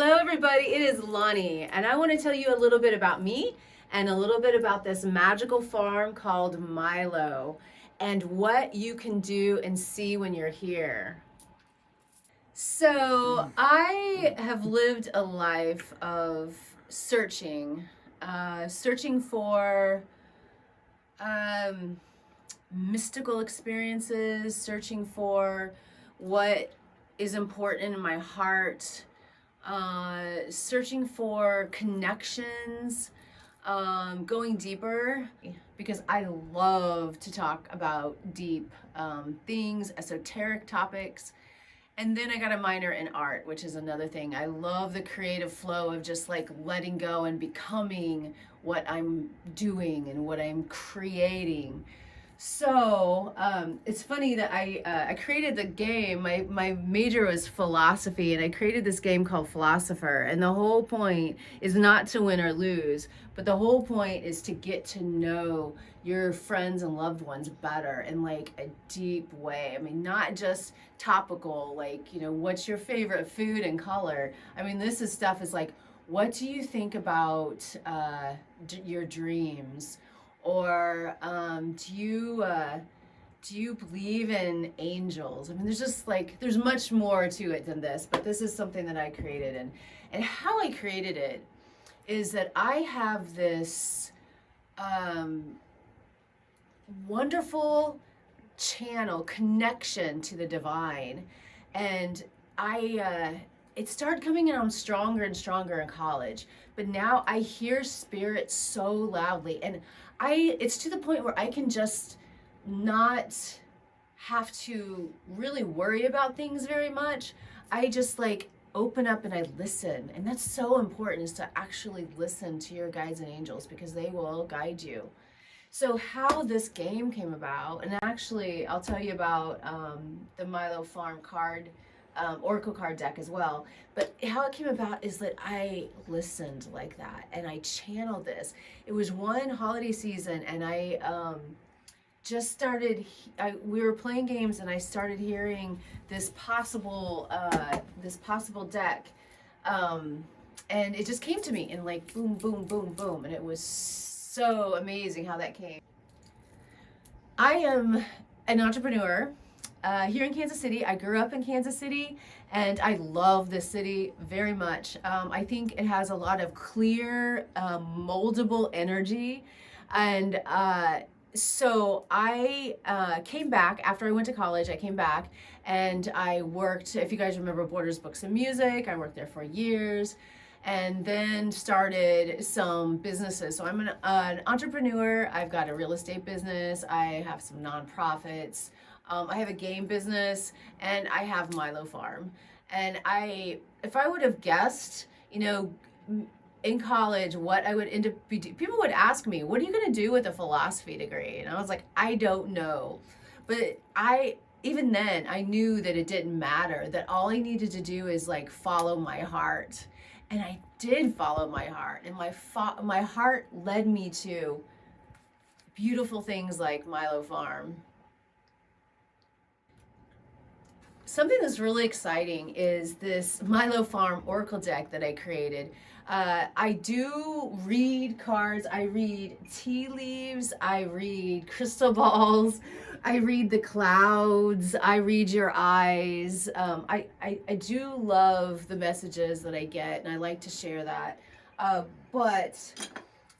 Hello everybody, it is Loni, and I want to tell you a little bit about me and a little bit about this magical farm called Milo and what you can do and see when you're here. So I have lived a life of searching for mystical experiences, searching for what is important in my heart, searching for connections, going deeper, because I love to talk about deep things, esoteric topics. And then I got a minor in art, which is another thing. I love the creative flow of just like letting go and becoming what I'm doing and what I'm creating. So it's funny that I created the game. My major was philosophy, and I created this game called Philosopher. And the whole point is not to win or lose, but the whole point is to get to know your friends and loved ones better in like a deep way. I mean, not just topical, like, you know, what's your favorite food and color? I mean, this is stuff is like, what do you think about your dreams? Or do you believe in angels? I mean, there's just like, there's much more to it than this, but this is something that I created. And how I created it is that I have this wonderful channel connection to the divine. And it started coming on stronger and stronger in college, but now I hear spirit so loudly, and it's to the point where I can just not have to really worry about things very much. I just like open up and I listen, and that's so important, is to actually listen to your guides and angels, because they will guide you. So how this game came about, and actually I'll tell you about the Milo Farm card, Oracle card deck as well. But how it came about is that I listened like that, and I channeled this. It was one holiday season, and I just started, we were playing games, and I started hearing this possible deck. And it just came to me, and like boom, boom, boom, boom. And it was so amazing how that came. I am an entrepreneur here in Kansas City. I grew up in Kansas City, and I love this city very much. I think it has a lot of clear, moldable energy. And so I came back after I went to college. I came back and I worked, if you guys remember Borders Books and Music, I worked there for years, and then started some businesses. So I'm an entrepreneur. I've got a real estate business. I have some nonprofits. I have a game business, and I have Milo Farm. And if I would have guessed, you know, in college, what I would end up people would ask me, what are you going to do with a philosophy degree? And I was like, I don't know. But even then, I knew that it didn't matter, that all I needed to do is like follow my heart. And I did follow my heart, and my heart led me to beautiful things like Milo Farm. Something that's really exciting is this Milo Farm Oracle deck that I created. I do read cards, I read tea leaves, I read crystal balls, I read the clouds, I read your eyes. I do love the messages that I get, and I like to share that. But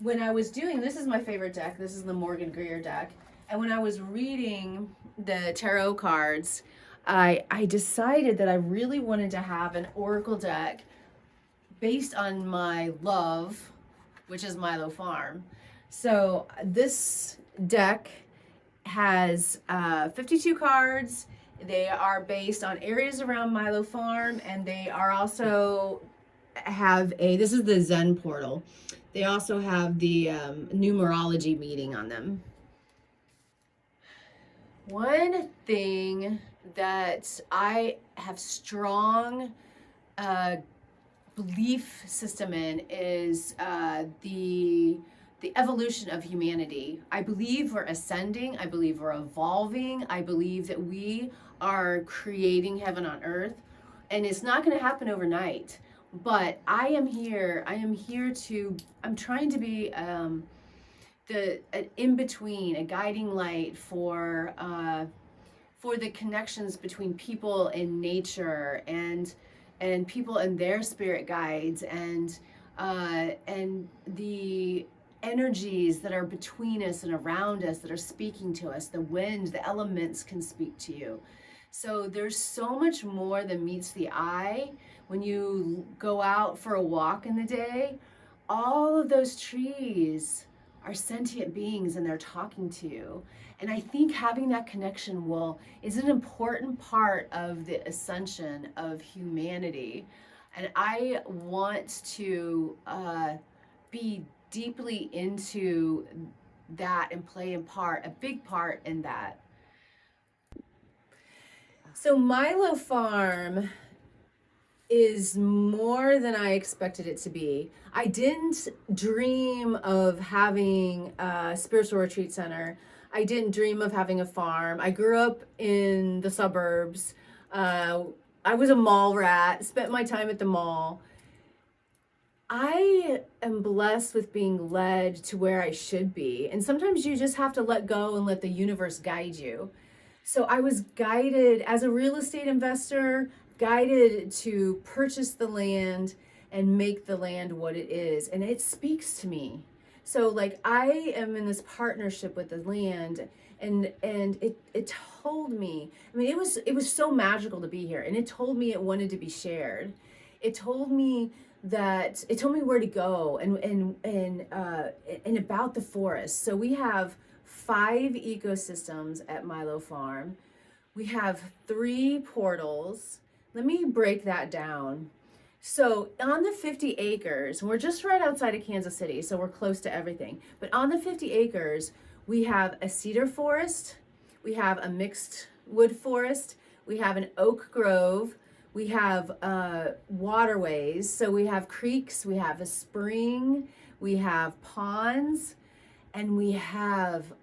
when I was doing, this is my favorite deck, this is the Morgan Greer deck, and when I was reading the tarot cards, I decided that I really wanted to have an oracle deck based on my love, which is Milo Farm. So this deck has 52 cards. They are based on areas around Milo Farm, and they are also this is the Zen portal. They also have the numerology meeting on them. One thing that I have strong belief system in is the evolution of humanity. I believe we're ascending. I believe we're evolving. I believe that we are creating heaven on earth, and it's not going to happen overnight. But I'm trying to be the an in between, a guiding light for the connections between people and nature, and people and their spirit guides, and the energies that are between us and around us that are speaking to us. The wind, the elements can speak to you. So there's so much more than meets the eye when you go out for a walk in the day. All of those trees are sentient beings and they're talking to you. And I think having that connection is an important part of the ascension of humanity. And I want to be deeply into that and play a big part in that. So Milo Farm is more than I expected it to be. I didn't dream of having a spiritual retreat center. I didn't dream of having a farm. I grew up in the suburbs. I was a mall rat, spent my time at the mall. I am blessed with being led to where I should be. And sometimes you just have to let go and let the universe guide you. So I was guided as a real estate investor, guided to purchase the land and make the land what it is. And it speaks to me. So like I am in this partnership with the land, and it told me, I mean, it was so magical to be here, and it told me it wanted to be shared. It told me where to go, and about the forest. So we have 5 ecosystems at Milo Farm. We have 3 portals. Let me break that down. So on the 50 acres, we're just right outside of Kansas City, so we're close to everything. But on the 50 acres, we have a cedar forest, we have a mixed wood forest, we have an oak grove, we have waterways, so we have creeks, we have a spring, we have ponds, and we have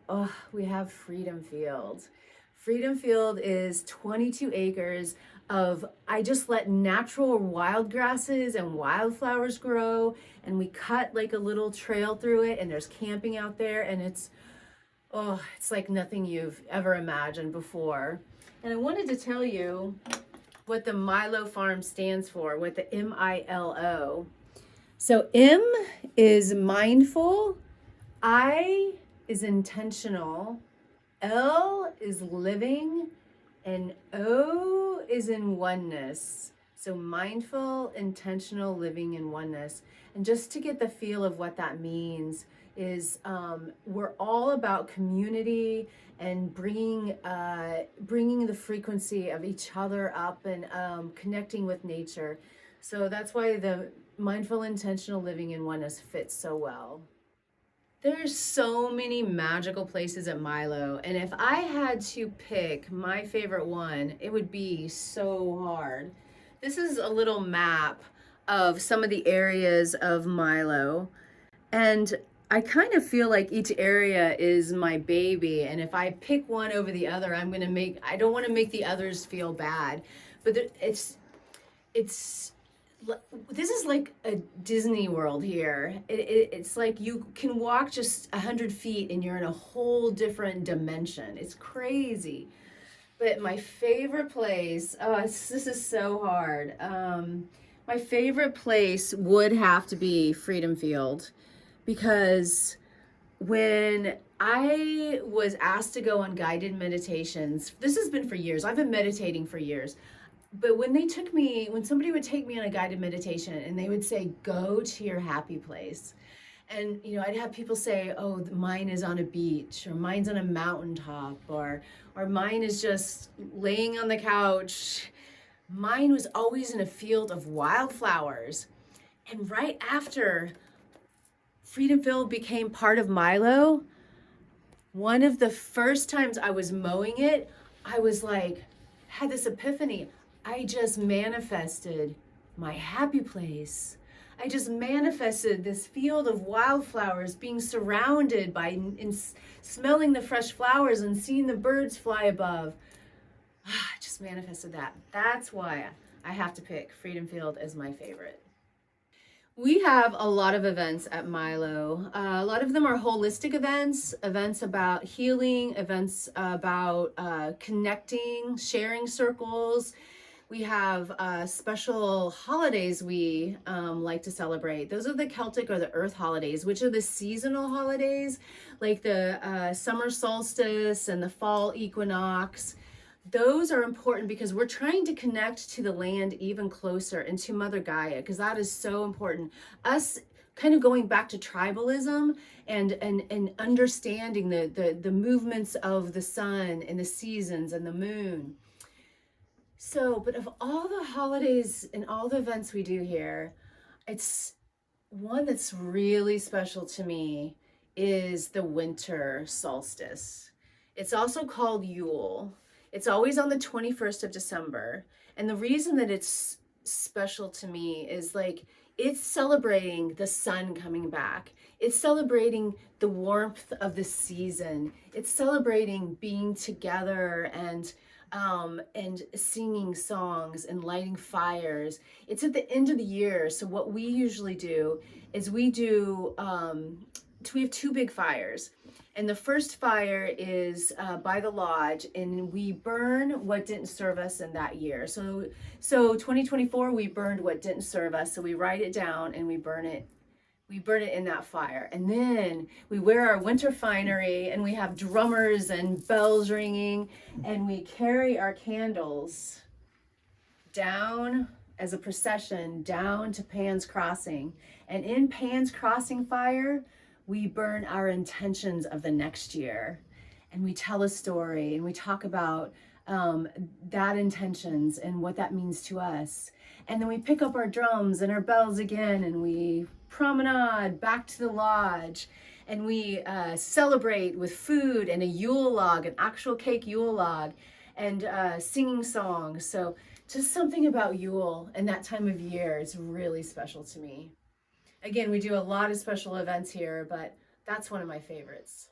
Freedom Field. Freedom Field is 22 acres of, I just let natural wild grasses and wildflowers grow, and we cut like a little trail through it, and there's camping out there, and it's like nothing you've ever imagined before. And I wanted to tell you what the Milo Farm stands for, what the MILO. So M is mindful, I is intentional, L is living, and O is in oneness. So mindful, intentional, living in oneness. And just to get the feel of what that means is we're all about community and bringing the frequency of each other up, and connecting with nature. So that's why the mindful, intentional, living in oneness fits so well. There's so many magical places at Milo, and if I had to pick my favorite one, it would be so hard. This is a little map of some of the areas of Milo, and I kind of feel like each area is my baby, and if I pick one over the other, I don't want to make the others feel bad, but this is like a Disney World here. It's like you can walk just 100 feet and you're in a whole different dimension. It's crazy. But my favorite place, this is so hard. My favorite place would have to be Freedom Field, because when I was asked to go on guided meditations, this has been for years. I've been meditating for years. But when somebody would take me on a guided meditation and they would say, go to your happy place. And, I'd have people say, oh, mine is on a beach, or mine's on a mountaintop, or mine is just laying on the couch. Mine was always in a field of wildflowers. And right after Freedom Field became part of Milo, one of the first times I was mowing it, I was like, had this epiphany. I just manifested my happy place. I just manifested this field of wildflowers, being surrounded by and smelling the fresh flowers and seeing the birds fly above. I just manifested that. That's why I have to pick Freedom Field as my favorite. We have a lot of events at Milo. A lot of them are holistic events, events about healing, events about connecting, sharing circles. We have special holidays we like to celebrate. Those are the Celtic or the Earth holidays, which are the seasonal holidays, like the summer solstice and the fall equinox. Those are important because we're trying to connect to the land even closer and to Mother Gaia, because that is so important. Us kind of going back to tribalism and understanding the movements of the sun and the seasons and the moon. So, but of all the holidays and all the events we do here, it's one that's really special to me is the winter solstice. It's also called Yule. It's always on the 21st of December. And the reason that it's special to me is like it's celebrating the sun coming back. It's celebrating the warmth of the season. It's celebrating being together and singing songs and lighting fires. It's at the end of the year. So what we usually do is we have two big fires. And the first fire is by the lodge, and we burn what didn't serve us in that year. So 2024, we burned what didn't serve us. So we write it down and we burn it. We burn it in that fire. And then we wear our winter finery and we have drummers and bells ringing, and we carry our candles down as a procession down to Pan's Crossing. And in Pan's Crossing fire, we burn our intentions of the next year, and we tell a story and we talk about that intentions and what that means to us. And then we pick up our drums and our bells again, and we promenade back to the lodge, and we celebrate with food and a Yule log, an actual cake Yule log, and singing songs. So just something about Yule and that time of year is really special to me. Again, we do a lot of special events here, but that's one of my favorites.